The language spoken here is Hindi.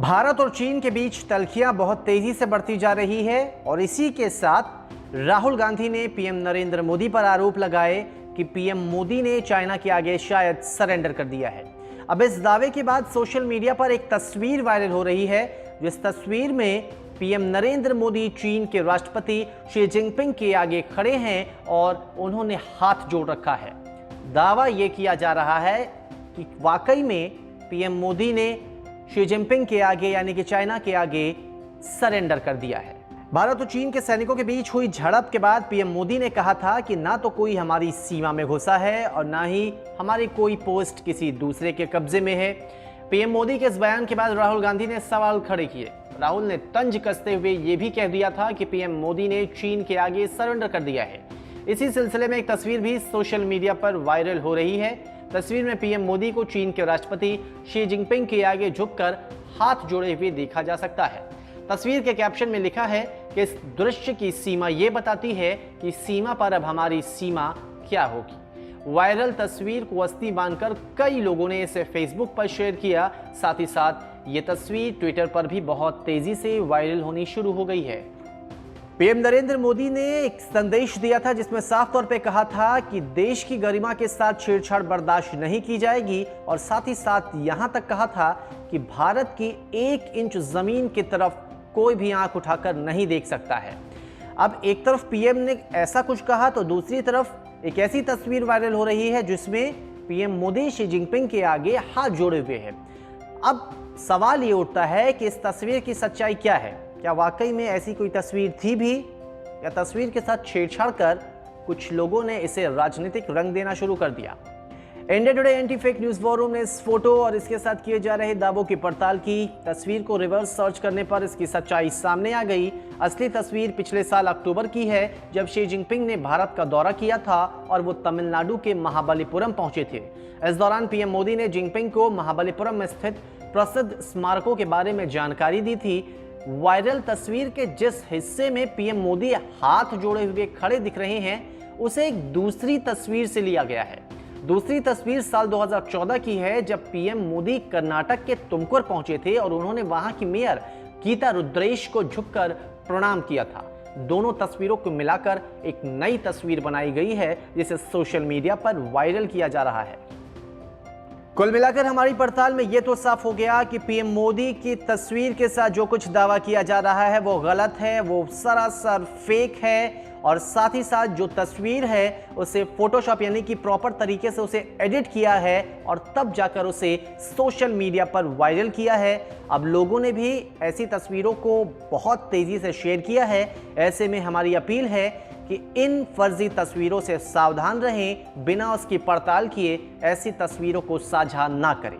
भारत और चीन के बीच तल्खियां बहुत तेजी से बढ़ती जा रही है और इसी के साथ राहुल गांधी ने पीएम नरेंद्र मोदी पर आरोप लगाए कि पीएम मोदी ने चाइना के आगे शायद सरेंडर कर दिया है। अब इस दावे के बाद सोशल मीडिया पर एक तस्वीर वायरल हो रही है, जिस तस्वीर में पीएम नरेंद्र मोदी चीन के राष्ट्रपति शी जिनपिंग के आगे खड़े हैं और उन्होंने हाथ जोड़ रखा है। दावा यह किया जा रहा है कि वाकई में पीएम मोदी ने शी जिनपिंग के आगे यानी कि चाइना के आगे सरेंडर कर दिया है। भारत और चीन के सैनिकों के बीच हुई झड़प के बाद पीएम मोदी ने कहा था कि ना तो कोई हमारी सीमा में घुसा है और ना ही हमारी कोई पोस्ट किसी दूसरे के कब्जे में है। पीएम मोदी के इस बयान के बाद राहुल गांधी ने सवाल खड़े किए। राहुल ने तंज कसते हुए यह भी कह दिया था कि पीएम मोदी ने चीन के आगे सरेंडर कर दिया है। इसी सिलसिले में एक तस्वीर भी सोशल मीडिया पर वायरल हो रही है। तस्वीर में पीएम मोदी को चीन के राष्ट्रपति शी जिनपिंग के आगे झुककर हाथ जोड़े हुए देखा जा सकता है। तस्वीर के कैप्शन में लिखा है कि इस दृश्य की सीमा ये बताती है कि सीमा पर अब हमारी सीमा क्या होगी। वायरल तस्वीर को अस्थि बांधकर कई लोगों ने इसे फेसबुक पर शेयर किया। साथ ही साथ ये तस्वीर ट्विटर पर भी बहुत तेजी से वायरल होनी शुरू हो गई है। पीएम नरेंद्र मोदी ने एक संदेश दिया था जिसमें साफ तौर पे कहा था कि देश की गरिमा के साथ छेड़छाड़ बर्दाश्त नहीं की जाएगी और साथ ही साथ यहां तक कहा था कि भारत की 1 इंच जमीन की तरफ कोई भी आंख उठाकर नहीं देख सकता है। अब एक तरफ पीएम ने ऐसा कुछ कहा तो दूसरी तरफ एक ऐसी तस्वीर वायरल हो रही है जिसमें पीएम मोदी शी जिनपिंग के आगे हाथ जोड़े हुए हैं। अब सवाल ये उठता है कि इस तस्वीर की सच्चाई क्या है। क्या वाकई में ऐसी कोई तस्वीर थी भी या तस्वीर के साथ छेड़छाड़ कर कुछ लोगों ने इसे राजनीतिक रंग देना शुरू कर दिया। India today anti fake news war ने इस फोटो और इसके साथ किए जा रहे दावों की पड़ताल की। तस्वीर को रिवर्स सर्च करने पर इसकी सच्चाई सामने आ गई। असली तस्वीर पिछले साल अक्टूबर की है, जब शी जिनपिंग ने भारत का दौरा किया था और वो तमिलनाडु के महाबलीपुरम पहुंचे थे। इस दौरान पीएम मोदी ने जिनपिंग को महाबलीपुरम में स्थित प्रसिद्ध स्मारकों के बारे में जानकारी दी थी। वायरल तस्वीर के जिस हिस्से में पीएम मोदी हाथ जोड़े हुए खड़े दिख रहे हैं, उसे एक दूसरी तस्वीर से लिया गया है। दूसरी तस्वीर साल 2014 की है, जब पीएम मोदी कर्नाटक के तुमकुर पहुंचे थे और उन्होंने वहां की मेयर गीता रुद्रेश को झुककर प्रणाम किया था। दोनों तस्वीरों को मिलाकर एक नई तस्वीर बनाई गई है, जिसे सोशल मीडिया पर वायरल किया जा रहा है। कुल मिलाकर हमारी पड़ताल में यह तो साफ हो गया कि पीएम मोदी की तस्वीर के साथ जो कुछ दावा किया जा रहा है वो गलत है, वो सरासर फेक है और साथ ही साथ जो तस्वीर है उसे फोटोशॉप यानी कि प्रॉपर तरीके से उसे एडिट किया है और तब जाकर उसे सोशल मीडिया पर वायरल किया है। अब लोगों ने भी ऐसी तस्वीरों को बहुत तेजी से शेयर किया है। ऐसे में हमारी अपील है कि इन फर्जी तस्वीरों से सावधान रहें, बिना उसकी पड़ताल किए ऐसी तस्वीरों को साझा ना करें।